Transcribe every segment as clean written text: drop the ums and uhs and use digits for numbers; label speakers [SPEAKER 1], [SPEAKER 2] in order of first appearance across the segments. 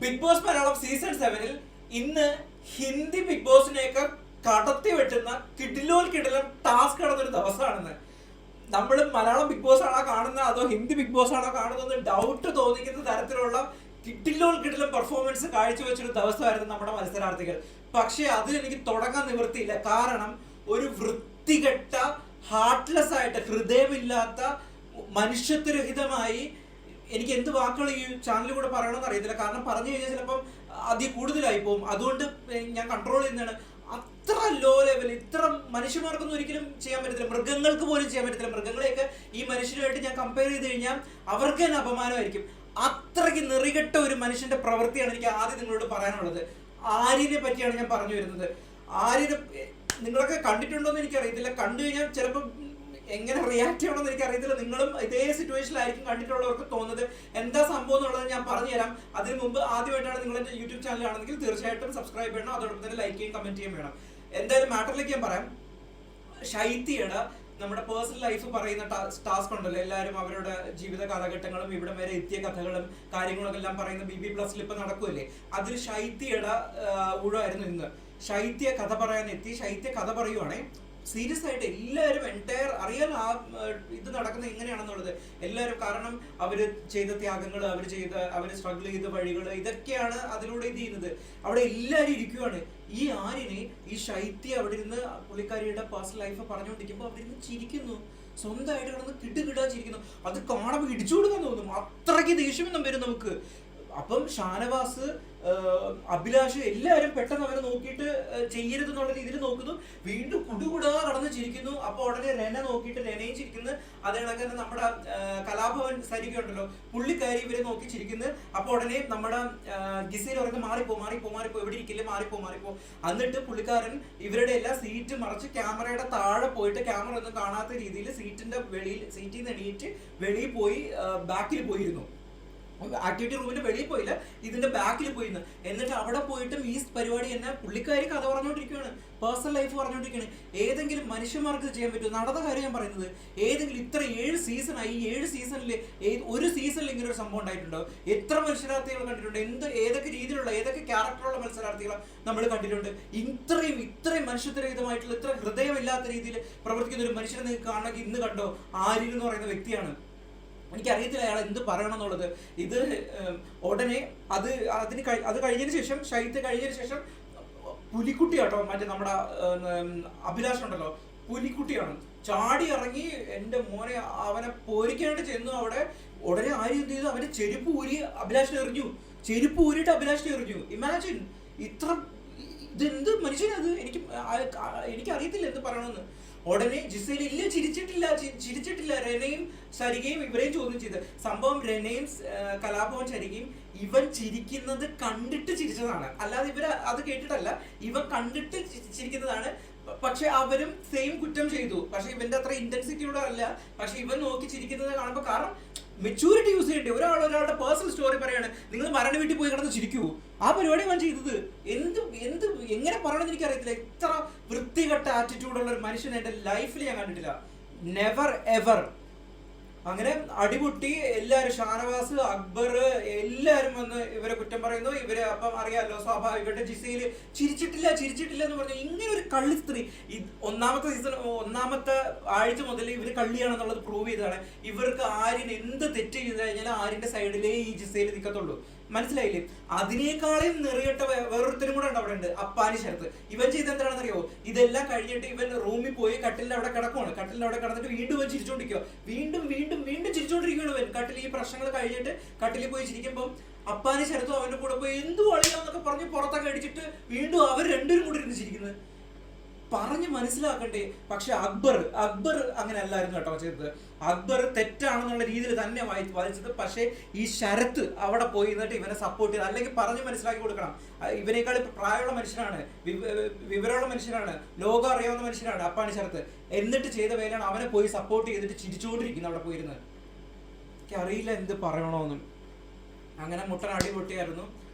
[SPEAKER 1] Big boss Malayalam season 7-ൽ ഇന്ന് Hindi big ബോസിനെയൊക്കെ കടത്തി വെട്ടുന്ന കിടിലം ടാസ്ക് നടന്നൊരു ദിവസമാണെന്ന്. നമ്മൾ മലയാളം ബിഗ് ബോസ് ആണോ കാണുന്നത് അതോ ഹിന്ദി ബിഗ് ബോസ് ആണോ കാണുന്നത് ഡൗട്ട് തോന്നിക്കുന്ന തരത്തിലുള്ള കിടിലം പെർഫോമൻസ് കാഴ്ചവെച്ചൊരു ദിവസമായിരുന്നു നമ്മുടെ മത്സരാർത്ഥികൾ. പക്ഷെ അതിൽ എനിക്ക് തുടങ്ങാൻ നിവൃത്തിയില്ല. കാരണം ഒരു വൃത്തികെട്ട ഹാർട്ട്ലെസ് ആയിട്ട് ഹൃദയമില്ലാത്ത മനുഷ്യത്വരഹിതമായി എനിക്ക് എന്ത് വാക്കുകൾ ഈ ചാനലിൽ കൂടെ പറയണമെന്ന് അറിയത്തില്ല. കാരണം പറഞ്ഞു കഴിഞ്ഞാൽ ചിലപ്പം അതി കൂടുതലായി പോകും. അതുകൊണ്ട് ഞാൻ കൺട്രോൾ ചെയ്യുന്നതാണ്. അത്ര ലോ ലെവൽ ഇത്ര മനുഷ്യന്മാർക്കൊന്നും ഒരിക്കലും ചെയ്യാൻ പറ്റത്തില്ല. മൃഗങ്ങൾക്ക് പോലും ചെയ്യാൻ പറ്റത്തില്ല. മൃഗങ്ങളെയൊക്കെ ഈ മനുഷ്യരുമായിട്ട് ഞാൻ കമ്പയർ ചെയ്ത് കഴിഞ്ഞാൽ അവർക്ക് തന്നെ അപമാനമായിരിക്കും. അത്രയ്ക്ക് നെറികെട്ട ഒരു മനുഷ്യന്റെ പ്രവൃത്തിയാണ് എനിക്ക് ആദ്യം നിങ്ങളോട് പറയാനുള്ളത്. ആര്യനെ പറ്റിയാണ് ഞാൻ പറഞ്ഞു വരുന്നത്. ആര്യനെ നിങ്ങളൊക്കെ കണ്ടിട്ടുണ്ടോ എന്ന് എനിക്കറിയത്തില്ല. കണ്ടു കഴിഞ്ഞാൽ ചിലപ്പം എങ്ങനെ റിയാക്ട് ചെയ്യണമെന്ന് എനിക്ക് അറിയത്തില്ല. നിങ്ങളും ഇതേ സിറ്റുവേഷനിലായിരിക്കും കണ്ടിട്ടുള്ളവർക്ക് തോന്നുന്നത്. എന്താ സംഭവം എന്നുള്ളത് ഞാൻ പറഞ്ഞു തരാം. അതിന് മുമ്പ് ആദ്യമായിട്ടാണ് നിങ്ങൾ എൻ്റെ യൂട്യൂബ് ചാനൽ ആണെങ്കിൽ തീർച്ചയായിട്ടും സബ്സ്ക്രൈബ് ചെയ്യണം. അതോടൊപ്പം തന്നെ ലൈക്ക് ചെയ്യും കമന്റ് ചെയ്യും വേണം. എന്തായാലും മാറ്ററിലേക്ക് ഞാൻ പറയാം. ശൈത്യയുടെ നമ്മുടെ പേഴ്സണൽ ലൈഫ് പറയുന്ന ടാസ്ക് ഉണ്ടല്ലോ, എല്ലാവരും അവരുടെ ജീവിത കാലഘട്ടങ്ങളും ഇവിടെ വരെ എത്തിയ കഥകളും കാര്യങ്ങളൊക്കെ എല്ലാം പറയുന്ന BB+ ഇപ്പൊ നടക്കുമല്ലേ. അതിൽ ശൈത്യയുടെ ഊഴമായിരുന്നു ഇന്ന്. ശൈത്യ കഥ പറയാൻ എത്തി. ശൈത്യ കഥ പറയുവാണേ. സീരിയസ് ആയിട്ട് എല്ലാവരും എൻറ്റയർ അറിയാൻ ഇത് നടക്കുന്നത് എങ്ങനെയാണെന്നുള്ളത് എല്ലാവരും. കാരണം അവര് ചെയ്ത ത്യാഗങ്ങൾ, അവര് സ്ട്രഗിൾ ചെയ്ത വഴികൾ, ഇതൊക്കെയാണ് അതിലൂടെ ഇത് ചെയ്യുന്നത്. അവിടെ എല്ലാവരും ഇരിക്കുവാണ്. ഈ ആര്യനെ ഈ ശൈത്യ അവിടെ ഇരുന്ന് പുള്ളിക്കാരിയുടെ പേഴ്സണൽ ലൈഫ് പറഞ്ഞുകൊണ്ടിരിക്കുമ്പോൾ അവിടെ ഇരുന്ന് ചിരിക്കുന്നു. സ്വന്തമായിട്ട് കിടന്ന് കിടുകിടാ ചിരിക്കുന്നു. അത് കാണുമ്പോൾ ഇടിച്ചു കൊടുക്കാൻ തോന്നും. അത്രയ്ക്ക് ദേഷ്യം വരും നമുക്ക്. അപ്പം ഷാനവാസ്, അഭിലാഷ് എല്ലാവരും പെട്ടെന്ന് അവരെ നോക്കിയിട്ട് ചെയ്യരുത് എന്നുള്ള രീതിയിൽ നോക്കുന്നു. വീണ്ടും കുടുകുടാ കടന്ന് ചിരിക്കുന്നു. അപ്പോൾ ഉടനെ രന നോക്കിയിട്ട് രനയും ചിരിക്കുന്നു. അതേണക്കെ തന്നെ നമ്മുടെ കലാഭവൻ സരിക ഉണ്ടല്ലോ, പുള്ളിക്കാരി ഇവരെ നോക്കി ചിരിക്കുന്നു. അപ്പോൾ ഉടനെ നമ്മുടെ ഗിസയിൽ പറയുന്നത് മാറിപ്പോ എവിടെ ഇരിക്കില്ലേ, മാറിപ്പോ. എന്നിട്ട് പുള്ളിക്കാരൻ ഇവരുടെ എല്ലാ സീറ്റ് മറച്ച് ക്യാമറയുടെ താഴെ പോയിട്ട് ക്യാമറ ഒന്നും കാണാത്ത രീതിയിൽ സീറ്റിൽ നിന്ന് എണീറ്റ് വെളിയിൽ പോയി ബാക്കിൽ പോയിരുന്നു. ആക്ടിവിറ്റി റൂമിന്റെ വെളിയിൽ പോയില്ല, ഇതിന്റെ ബാക്കിൽ പോയിന്ന്. എന്നിട്ട് അവിടെ പോയിട്ടും ഈ പരിപാടി തന്നെ പുള്ളിക്കാരി കഥ പറഞ്ഞുകൊണ്ടിരിക്കുകയാണ്, പേഴ്സണൽ ലൈഫ് പറഞ്ഞുകൊണ്ടിരിക്കുകയാണ്. ഏതെങ്കിലും മനുഷ്യന്മാർക്ക് ചെയ്യാൻ പറ്റുമോ? നടന്ന കാര്യം ഞാൻ പറയുന്നത്. ഏതെങ്കിലും ഇത്ര 7 സീസണായി, 7 സീസണിൽ ഒരു സീസണിൽ ഇങ്ങനെ ഒരു സംഭവം ഉണ്ടായിട്ടുണ്ടോ? എത്ര മത്സരാർത്ഥികൾ കണ്ടിട്ടുണ്ട്? ഏതൊക്കെ രീതിയിലുള്ള ഏതൊക്കെ ക്യാരക്ടറുള്ള മത്സരാർത്ഥികളെ നമ്മൾ കണ്ടിട്ടുണ്ട്? ഇത്രയും മനുഷ്യത്വരഹിതമായിട്ടുള്ള ഇത്ര ഹൃദയമില്ലാത്ത രീതിയിൽ പ്രവർത്തിക്കുന്ന ഒരു മനുഷ്യനെ നിങ്ങൾക്ക് കാണണമെങ്കിൽ ഇന്ന് കണ്ടോ. ആര്യൻ എന്ന് പറയുന്ന വ്യക്തിയാണ്. എനിക്കറിയത്തില്ല അയാൾ എന്ത് പറയണം എന്നുള്ളത്. ഇത് ഉടനെ അത് കഴിഞ്ഞതിന് ശേഷം, ശൈത്യ കഴിഞ്ഞതിന് ശേഷം പുലിക്കുട്ടി കേട്ടോ, മറ്റേ നമ്മുടെ അഭിലാഷ് ഉണ്ടല്ലോ, പുലിക്കുട്ടിയാണ് ചാടി ഇറങ്ങി എൻ്റെ മോനെ അവനെ പോരിക്കാനായിട്ട് ചെന്നു. അവിടെ ഉടനെ ആര് എന്ത് ചെയ്തു? അവന്റെ ചെരുപ്പ് ഊരി അഭിലാഷിനെ എറിഞ്ഞു. ചെരുപ്പ് ഊരിയിട്ട് അഭിലാഷിനെ എറിഞ്ഞു. ഇമാജിൻ, ഇതെന്ത് മനുഷ്യനത്? എനിക്കറിയത്തില്ല എന്ത് പറയണമെന്ന്. ഉടനെ ജിസയിൽ ഇല്ല, ചിരിച്ചിട്ടില്ല. രനയും സരികയും ഇവരെയും ചോദ്യം ചെയ്ത് സംഭവം. രനയും കലാഭവൻ സരികയും ഇവൻ ചിരിക്കുന്നത് കണ്ടിട്ട് ചിരിച്ചതാണ്, അല്ലാതെ ഇവര് അത് കേട്ടിട്ടല്ല. ഇവൻ കണ്ടിട്ട് ചിരിക്കുന്നതാണ്. പക്ഷെ അവരും സെയിം കുറ്റം ചെയ്തു. പക്ഷെ ഇവന്റെ അത്ര ഇന്റൻസിറ്റിയോടെ അല്ല. പക്ഷെ ഇവൻ നോക്കി ചിരിക്കുന്നത് കാണുമ്പോൾ, കാരണം മെച്ചൂരിറ്റി യൂസ് ചെയ്യണ്ടേ. ഒരാളുടെ പേഴ്സണൽ സ്റ്റോറി പറയാണ്, നിങ്ങൾ മരണ വീട്ടിൽ പോയി കിടന്ന് ചിരിക്കൂ. ആ പരിപാടി അവൻ ചെയ്തത് എങ്ങനെ പറയണമെന്ന് എനിക്കറിയത്തില്ല. ഇത്ര വൃത്തികെട്ട ആറ്റിറ്റ്യൂഡുള്ള ഒരു മനുഷ്യനെ എൻ്റെ ലൈഫിൽ ഞാൻ കണ്ടിട്ടില്ല. Never ever. അങ്ങനെ അടിപൊട്ടി എല്ലാവരും, ഷാനവാസ്, അക്ബർ എല്ലാവരും വന്ന് ഇവരെ കുറ്റം പറയുന്നു. ഇവര് അപ്പം അറിയാമല്ലോ, സ്വാഭാവിക. ഇവരുടെ ജിസയിൽ ചിരിച്ചിട്ടില്ല എന്ന് പറഞ്ഞു. ഇങ്ങനെ ഒരു കള്ളി സ്ത്രീ ഒന്നാമത്തെ ആഴ്ച മുതൽ ഇവര് കള്ളിയാണെന്നുള്ളത് പ്രൂവ് ചെയ്തതാണ്. ഇവർക്ക് ആര്യൻ എന്ത് തെറ്റ് ചെയ്ത് കഴിഞ്ഞാൽ ആര്യന്റെ സൈഡിലേ ഈ ജിസയിൽ നിൽക്കത്തുള്ളൂ. മനസ്സിലായില്ലേ? അതിനേക്കാളും നെറിയട്ട വേറൊരുത്തരും കൂടെ ഉണ്ട് അവിടെ ഉണ്ട്, അപ്പാനി ശരത്ത്. ഇവൻ ചെയ്ത് എന്താണെന്നറിയോ? ഇതെല്ലാം കഴിഞ്ഞിട്ട് ഇവൻ റൂമിൽ പോയി കട്ടിലിന്റെ അവിടെ കിടക്കുവാണ്. കട്ടിലിന്റെ അവിടെ കിടന്നിട്ട് വീണ്ടും ഇവൻ ചിരിച്ചോണ്ടിരിക്കുക. വീണ്ടും ചിരിച്ചോണ്ടിരിക്കുകയാണ് ഇവൻ. ഈ പ്രശ്നങ്ങൾ കഴിഞ്ഞിട്ട് കട്ടിലിൽ പോയി ചിരിക്കുമ്പോൾ അപ്പാനി ശരത്തും അവന്റെ കൂടെ പോയി എന്തു അളിയാന്നൊക്കെ പറഞ്ഞ് പുറത്തൊക്കെ അടിച്ചിട്ട് വീണ്ടും അവർ രണ്ടുപേരും കൂടി ഇരുന്ന് ചിരിക്കുന്നത്. പറഞ്ഞ് മനസ്സിലാക്കണ്ടേ. പക്ഷെ അക്ബർ അങ്ങനെ അല്ലായിരുന്നു കേട്ടോ ചെയ്തത്. അക്ബർ തെറ്റാണെന്നുള്ള രീതിയിൽ തന്നെ വായിച്ചത്. പക്ഷേ ഈ ശരത്ത് അവിടെ പോയി എന്നിട്ട് ഇവനെ സപ്പോർട്ട് ചെയ്ത്, അല്ലെങ്കിൽ പറഞ്ഞ് മനസ്സിലാക്കി കൊടുക്കണം. ഇവനേക്കാൾ പ്രായമുള്ള മനുഷ്യനാണ്, വിവരമുള്ള മനുഷ്യനാണ്, ലോകം അറിയാവുന്ന മനുഷ്യനാണ് അപ്പാനി ശരത്ത്. എന്നിട്ട് ചെയ്ത വേലയാണ് അവനെ പോയി സപ്പോർട്ട് ചെയ്തിട്ട് ചിരിച്ചുകൊണ്ടിരിക്കുന്നത് അവിടെ പോയിരുന്നത്. എനിക്കറിയില്ല എന്ത് പറയണമെന്നും. അങ്ങനെ മുട്ടൻ അടിപൊട്ടിയായിരുന്നു.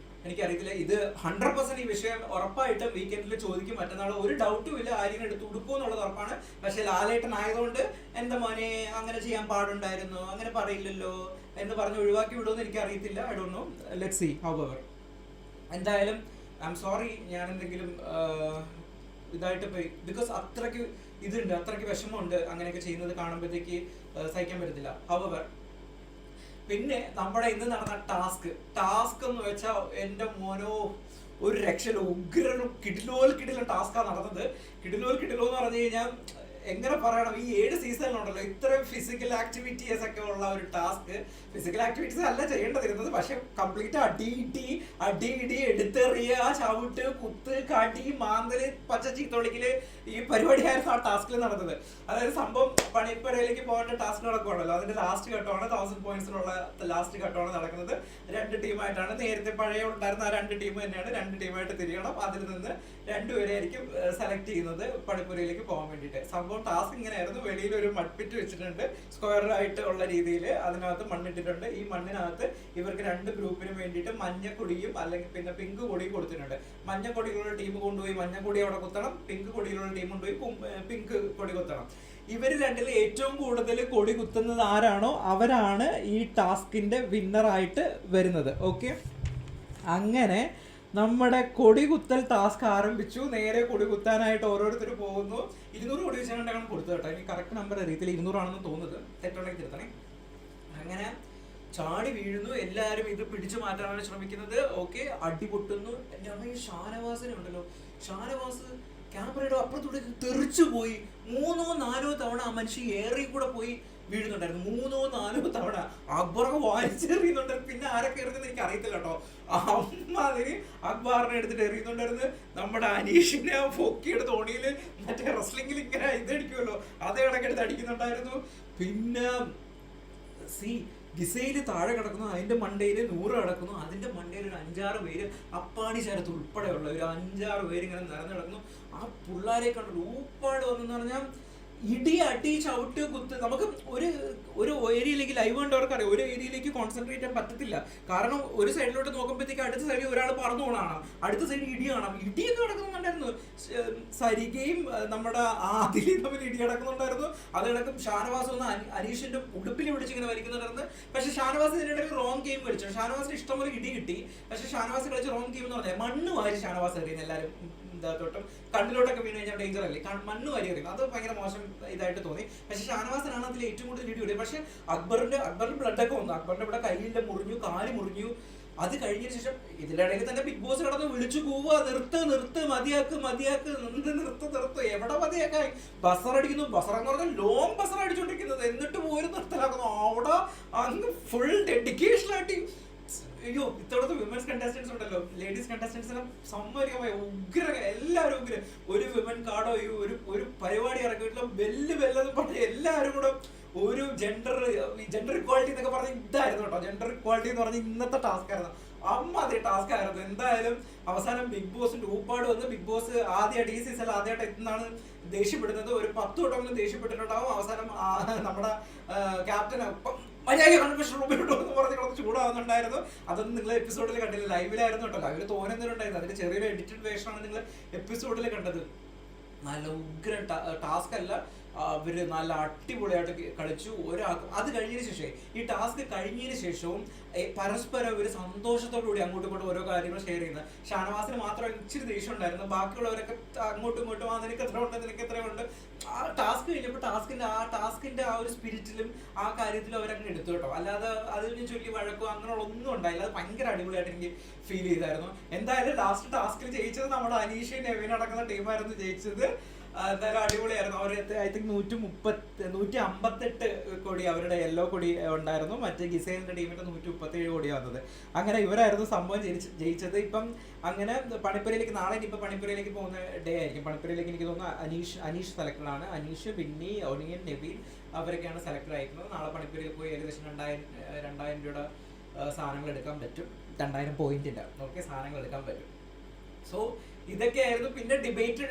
[SPEAKER 1] എനിക്കറിയത്തില്ല. ഇത് 100% ഈ വിഷയം ഉറപ്പായിട്ടും വീക്കെൻഡിൽ ചോദിക്കും. മറ്റന്നാൾ ഒരു ഡൗട്ടും ഇല്ല ആര്യനെ എടുത്ത് ഉടുക്കും എന്നുള്ളത് ഉറപ്പാണ്. പക്ഷെ ലാലേട്ടൻ ആയതുകൊണ്ട് എന്താ മോനെ അങ്ങനെ ചെയ്യാൻ പാടുണ്ടായിരുന്നു, അങ്ങനെ പറയില്ലല്ലോ എന്ന് പറഞ്ഞ് ഒഴിവാക്കി വിടുമെന്ന് എനിക്കറിയത്തില്ല. I don't know. Let's see how ever. എന്തായാലും ഐ എം സോറി, ഞാൻ എന്തെങ്കിലും ഇതായിട്ട് പോയി, ബിക്കോസ് അത്രയ്ക്ക് ഇതുണ്ട്, അത്രയ്ക്ക് വിഷമമുണ്ട് അങ്ങനെയൊക്കെ ചെയ്യുന്നത് കാണുമ്പോഴത്തേക്ക് സഹിക്കാൻ പറ്റത്തില്ല. ഹവർ പിന്നെ നമ്മുടെ ഇന്ന് നടന്ന ടാസ്ക് എന്ന് വെച്ചാൽ എൻ്റെ മോനോ ഒരു രക്ഷയില്ല, ഉഗ്രനും കിടിലോ ടാസ്കാണ് നടന്നത്. കിടിലോ എന്ന് പറഞ്ഞു കഴിഞ്ഞാൽ എങ്ങനെ പറയണം, ഈ 7 സീസണിലുണ്ടല്ലോ ഇത്രയും ഫിസിക്കൽ ആക്ടിവിറ്റീസ് ഒക്കെ ഉള്ള ഒരു ടാസ്ക്. ഫിസിക്കൽ ആക്ടിവിറ്റീസ് അല്ല ചെയ്യേണ്ടതിരുന്നത്, പക്ഷെ കംപ്ലീറ്റ് അടി എടുത്തെറിയ, ചവിട്ട്, കുത്ത്, കടി, മാന്തല്, പച്ച ചീത്തൊളിക്കല്, ഈ പരിപാടിയായിരുന്നു ആ ടാസ്കിൽ നടന്നത്. അതായത് സംഭവം പണിപ്പുരയിലേക്ക് പോകേണ്ട ടാസ്ക് നടക്കുവാണല്ലോ, അതിന്റെ ലാസ്റ്റ് ഘട്ടമാണ് 1000 പോയിന്റ്സിനുള്ള ലാസ്റ്റ് ഘട്ടമാണ് നടക്കുന്നത്. 2 ടീമായിട്ടാണ്, നേരത്തെ പഴയ ഉണ്ടായിരുന്ന ആ 2 ടീം തന്നെയാണ്, 2 ടീമായിട്ട് തിരിയണം. അതിൽ നിന്ന് 2 പേരെയായിരിക്കും സെലക്ട് ചെയ്യുന്നത് പണിപ്പുരയിലേക്ക് പോകാൻ വേണ്ടിയിട്ട്. സംഭവം ടാസ്ക് ഇങ്ങനെയായിരുന്നു. വെളിയിൽ ഒരു മഡ്പിറ്റ് വെച്ചിട്ടുണ്ട് സ്ക്വയർ ആയിട്ട് ഉള്ള രീതിയിൽ, അതിനകത്ത് മണ്ണിട്ടിട്ടുണ്ട്. ഈ മണ്ണിനകത്ത് ഇവർക്ക് 2 ഗ്രൂപ്പിനും വേണ്ടിയിട്ട് മഞ്ഞക്കൊടിയും അല്ലെങ്കിൽ പിന്നെ പിങ്ക് കൊടിയും കൊടുത്തിട്ടുണ്ട്. മഞ്ഞ കൊടിയിലുള്ള ടീം കൊണ്ടുപോയി മഞ്ഞ കൊടി അവിടെ കുത്തണം, പിങ്ക് കൊടിയിലുള്ള ടീം കൊണ്ടുപോയി പിങ്ക് കൊടി കുത്തണം. ഇവർ രണ്ടിൽ ഏറ്റവും കൂടുതൽ കൊടി കുത്തുന്നത് ആരാണോ അവരാണ് ഈ ടാസ്കിന്റെ വിന്നറായിട്ട് വരുന്നത്. ഓക്കെ, അങ്ങനെ നമ്മുടെ കൊടി കുത്തൽ ടാസ്ക് ആരംഭിച്ചു. നേരെ കൊടി കുത്താനായിട്ട് ഓരോരുത്തർ പോകുന്നു. 200 കൊടി വെച്ചാണ് കൊടുത്തത് കേട്ടോ, എനിക്ക് കറക്റ്റ് നമ്പർ അറിയത്തില്ല, 200 ആണെന്ന് തോന്നുന്നത്, തെറ്റുണ്ടെങ്കിൽ തിരുത്തണേ. അങ്ങനെ ചാടി വീഴുന്നു, എല്ലാവരും ഇത് പിടിച്ചു മാറ്റാനാണ് ശ്രമിക്കുന്നത്. ഓക്കെ, അടി പൊട്ടുന്നു. എൻ്റെ ഷാനവാസിനെ ഉണ്ടല്ലോ, ഷാനവാസ് ക്യാമറയുടെ അപ്പുറത്തൂടെ തെറിച്ചു പോയി. 3-4 തവണ ആ മനുഷ്യൻ ഏറി കൂടെ പോയി വീഴുന്നുണ്ടായിരുന്നു. 3-4 തവണ അക്ബറൊക്കെ വായിച്ചെറിയുന്നുണ്ട്. പിന്നെ ആരൊക്കെ എറിഞ്ഞെന്ന് എനിക്ക് അറിയത്തില്ല കേട്ടോ. അമ്മാതിരി അക്ബാറിനെ എടുത്തിട്ട് എറിയുന്നുണ്ടായിരുന്നു. നമ്മുടെ അനീഷിനെ പൊക്കിയുടെ തോണിയില് മറ്റേ റെസ്ലിംഗിൽ ഇങ്ങനെ ഇതടിക്കുമല്ലോ, അതേ കണക്കെടുത്ത് അടിക്കുന്നുണ്ടായിരുന്നു. പിന്നെ ഗിസയില് താഴെ കിടക്കുന്നു, അതിന്റെ മണ്ടയിൽ 100 കിടക്കുന്നു, അതിന്റെ മണ്ടയിൽ ഒരു 5-6 പേര്, അപ്പാണി ശരത്ത് ഉൾപ്പെടെയുള്ള ഒരു 5-6 പേര് ഇങ്ങനെ നിറഞ്ഞു കിടക്കുന്നു. ആ പിള്ളേരെ കണ്ടു ഊപ്പാട് വന്നെന്ന് പറഞ്ഞാൽ ഇടി, അടി, ചവിട്ട്, കുത്ത്. നമുക്ക് ഒരു ഏരിയയിലേക്ക് ലൈവ് കണ്ടവർക്ക് അറിയാം, ഒരു ഏരിയയിലേക്ക് കോൺസെൻട്രേറ്റ് ചെയ്യാൻ പറ്റത്തില്ല. കാരണം ഒരു സൈഡിലോട്ട് നോക്കുമ്പോഴത്തേക്ക് അടുത്ത സൈഡിൽ ഒരാൾ പറന്നു പോകണം, അടുത്ത സൈഡിൽ ഇടി കാണാം. ഇടിയൊക്കെ നടക്കുന്നുണ്ടായിരുന്നു. സരികയും നമ്മുടെ ആദിലയും തമ്മിൽ ഇടി നടക്കുന്നുണ്ടായിരുന്നു. അത് കിടക്കും. ഷാനവാസ് ഒന്ന് അനീഷിന്റെ ഉടുപ്പിൽ പിടിച്ചിങ്ങനെ വലിക്കുന്നുണ്ടായിരുന്നു. പക്ഷെ ഷാനവാസ് ഇതിനിടയിൽ റോങ് ഗെയിം കളിച്ചു. ഷാനവാസിന് ഇഷ്ടംപോലെ ഇടി കിട്ടി, പക്ഷെ ഷാനവാസ് കളിച്ച റോങ് ഗെയിം എന്ന് പറഞ്ഞാൽ മണ്ണ് വാരി ഷാനവാസ് എറിയുന്ന എല്ലാവരും തൊട്ടും കണ്ണിലോട്ടൊക്കെ വീണ് കഴിഞ്ഞാൽ ഡേഞ്ചർ അല്ലേ, മണ്ണ് വാരി എറിയും. അത് ഭയങ്കര മോശം ഇതായിട്ട് തോന്നി. പക്ഷെ ഷാനവാസിനാണ് അതിൽ ഏറ്റവും കൂടുതൽ ഇടി കിട്ടിയത്. പക്ഷെ അക്ബറിന്റെ ബ്ലഡൊക്കെ വന്നു. അക്ബറിന്റെ ഇവിടെ കയ്യിലെ മുറിഞ്ഞു, കാല് മുറിഞ്ഞു. അത് കഴിഞ്ഞതിന് ശേഷം ഇതിനിടയിൽ തന്നെ ബിഗ് ബോസ് കിടന്ന് വിളിച്ചു പോവുക, നിർത്ത്, മതിയാക്ക്, നിർത്ത്, എവിടെ മതിയാക്കായി. ബസറടിക്കുന്നു. ബസറെന്ന് പറഞ്ഞാൽ ലോങ് ബസർ അടിച്ചോണ്ടിരിക്കുന്നത്, എന്നിട്ട് പോലും നിർത്തലാക്കുന്നു. അവിടെ അങ്ങ് ഫുൾ ഡെഡിക്കേഷൻ ആയിട്ട്. അയ്യോ, ഇത്തവണത്തെ വിമൻസ് കണ്ടസ്റ്റൻസ് ഉണ്ടല്ലോ, ലേഡീസ് കണ്ടസ്റ്റൻസിനെ സമ്മതിക്കാൻ ഉഗ്ര, എല്ലാവരും ഉഗ്ര. ഒരു വിമൻ കാർഡോ ഒരു പരിപാടി ഇറക്കിയിട്ടുള്ള ബെല്ലെന്ന് പറഞ്ഞ എല്ലാവരും കൂടെ ഒരു ജെൻഡർ ഇക്വാളിറ്റി എന്നൊക്കെ പറഞ്ഞ ഇതായിരുന്നു കേട്ടോ. ജെൻഡർ ഇക്വാളിറ്റി എന്ന് പറഞ്ഞ ഇന്നത്തെ ടാസ്ക് ആയിരുന്നു. അമ്മാതിരി ടാസ്ക് ആയിരുന്നു. എന്തായാലും അവസാനം ബിഗ് ബോസിന്റെ ഊപ്പാട് വന്ന് ബിഗ് ബോസ് ആദ്യമായിട്ട് ഈ സീസണിൽ ആദ്യമായിട്ട് എത്തുന്നതാണ് ദേഷ്യപ്പെടുന്നത്. ഒരു 10 വട്ടം ദേഷ്യപ്പെട്ടിട്ടുണ്ടാവും. അവസാനം നമ്മുടെ ക്യാപ്റ്റൻ മര്യാദ കൺഫെഷൻ റൂമിലോട്ട് എന്ന് പറഞ്ഞ് കുറച്ച് ചൂടാവുന്നുണ്ടായിരുന്നു. അതൊന്നും നിങ്ങൾ എപ്പിസോഡിൽ കണ്ടില്ല, ലൈവിലായിരുന്നു കേട്ടോ. ലൈവിൽ തോന്നുന്നുണ്ടായിരുന്നു. അതിന്റെ ചെറിയൊരു എഡിറ്റഡ് വേർഷനാണ് നിങ്ങൾ എപ്പിസോഡിൽ കണ്ടത്. നല്ല ഉഗ്രൻ ടാസ്ക് അല്ല, അവര് നല്ല അടിപൊളിയായിട്ട് കളിച്ചു. അത് കഴിഞ്ഞതിന് ശേഷം, ഈ ടാസ്ക് കഴിഞ്ഞതിന് ശേഷവും പരസ്പരം ഒരു സന്തോഷത്തോടുകൂടി അങ്ങോട്ടും ഇങ്ങോട്ടും ഓരോ കാര്യങ്ങൾ ഷെയർ ചെയ്യുന്നത്. ഷാനവാസിന് മാത്രം ഇച്ചിരി ദേഷ്യം ഉണ്ടായിരുന്നു. ബാക്കിയുള്ളവരൊക്കെ അങ്ങോട്ടും ഇങ്ങോട്ടും നിനക്ക് എത്ര ഉണ്ട്, നിനക്ക് എത്രയുണ്ട്. ആ ടാസ്ക് കഴിഞ്ഞപ്പോൾ ടാസ്കിന്റെ ആ ഒരു സ്പിരിറ്റിലും ആ കാര്യത്തിലും അവരങ്ങനെ എടുത്തു കേട്ടോ. അല്ലാതെ അതിന് ചൊല്ലി വഴക്കോ അങ്ങനെയുള്ള ഒന്നും ഉണ്ടായില്ല. അത് ഭയങ്കര അടിപൊളിയായിട്ട് എനിക്ക് ഫീൽ ചെയ്തായിരുന്നു. എന്തായാലും ലാസ്റ്റ് ടാസ്കിൽ ജയിച്ചത് നമ്മുടെ അനീഷ് നെവിൻ അടക്കുന്ന ടീമായിരുന്നു ജയിച്ചത്. എന്തായാലും അടിപൊളിയായിരുന്നു. അവർ ഐ തിങ്ക് 158 കോടി അവരുടെ യെല്ലോ കൊടി ഉണ്ടായിരുന്നു. മറ്റേ ഗിസൈലിന്റെ ടീമിന്റെ 137 കോടി വന്നത്. അങ്ങനെ ഇവരായിരുന്നു സംഭവം ജയിച്ചത്. ഇപ്പം അങ്ങനെ പണിപ്പുരയിലേക്ക് നാളെ ഇനിയിപ്പോൾ പണിപ്പുരയിലേക്ക് പോകുന്ന ഡേ ആയിരിക്കും. പണിപ്പുരയിലേക്ക് എനിക്ക് തോന്നുന്നു അനീഷ് സെലക്ടഡ് ആണ്. അനീഷ്, ബിന്നി, ഒനിയൻ, നെവിൻ അവരൊക്കെയാണ് സെലക്ടഡ് ആയിരിക്കുന്നത്. നാളെ പണിപ്പുരയിൽ പോയി ഏകദേശം 2000 രൂപയുടെ സാധനങ്ങൾ എടുക്കാൻ പറ്റും. 2000 പോയിന്റിന്റെ സാധനങ്ങൾ എടുക്കാൻ പറ്റും. സോ ഇതൊക്കെയായിരുന്നു. പിന്നെ ഡിബേറ്റ്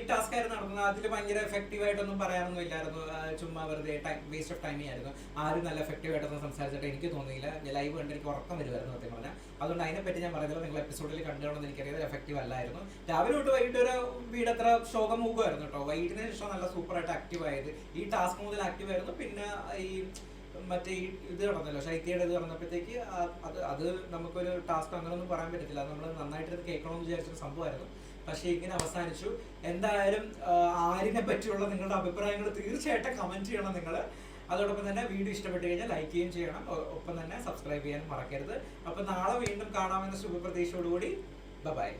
[SPEAKER 1] ടാസ്ക് ആയിരുന്നു നടന്നത്. അതിൽ ഭയങ്കര എഫക്റ്റീവ് ആയിട്ടൊന്നും പറയാനൊന്നും ഇല്ലായിരുന്നു. ചുമ്മാ വെറുതെ വേസ്റ്റ് ഓഫ് ടൈമേ ആയിരുന്നു. ആരും നല്ല എഫക്റ്റീവ് ആയിട്ടൊന്നും സംസാരിച്ചിട്ട് എനിക്ക് തോന്നിയില്ല. ലൈവ് കണ്ട് എനിക്ക് ഉറക്കം വരുമായിരുന്നു സത്യം പറഞ്ഞാൽ. അതുകൊണ്ട് അതിനെപ്പറ്റി ഞാൻ പറയുന്നത് നിങ്ങൾ എപ്പിസോഡിൽ കണ്ടുകൊണ്ടെന്ന് എനിക്കറിയാം എഫക്റ്റീവ് അല്ലായിരുന്നു. രാവിലെ തൊട്ട് വൈകിട്ട് ഒരു വീടത്ര ശോകമുഖമായിരുന്നു കേട്ടോ. വൈകിട്ടിന് ശേഷം നല്ല സൂപ്പറായിട്ട് ആക്റ്റീവ് ആയത്. ഈ ടാസ്ക് മുതൽ ആക്റ്റീവ് ആയിരുന്നു. പിന്നെ ഈ മറ്റേ ഈ ഇത് നടന്നല്ലോ, ശൈത്യയുടെ ഇത് നടന്നപ്പോഴത്തേക്ക് അത് നമുക്കൊരു ടാസ്ക് അങ്ങനെയൊന്നും പറയാൻ പറ്റത്തില്ല. നമ്മൾ നന്നായിട്ട് ഇത് കേൾക്കണമെന്ന് വിചാരിച്ചൊരു സംഭവമായിരുന്നു. പക്ഷേ ഇങ്ങനെ അവസാനിച്ചു. എന്തായാലും ആരിനെ പറ്റിയുള്ള നിങ്ങളുടെ അഭിപ്രായങ്ങൾ തീർച്ചയായിട്ടും കമന്റ് ചെയ്യണം നിങ്ങൾ. അതോടൊപ്പം തന്നെ വീഡിയോ ഇഷ്ടപ്പെട്ട് കഴിഞ്ഞാൽ ലൈക്ക് ചെയ്യുകയും ചെയ്യണം. ഒപ്പം തന്നെ സബ്സ്ക്രൈബ് ചെയ്യാനും മറക്കരുത്. അപ്പം നാളെ വീണ്ടും കാണാമെന്ന ശുഭപ്രതീക്ഷയോടുകൂടി ബൈ.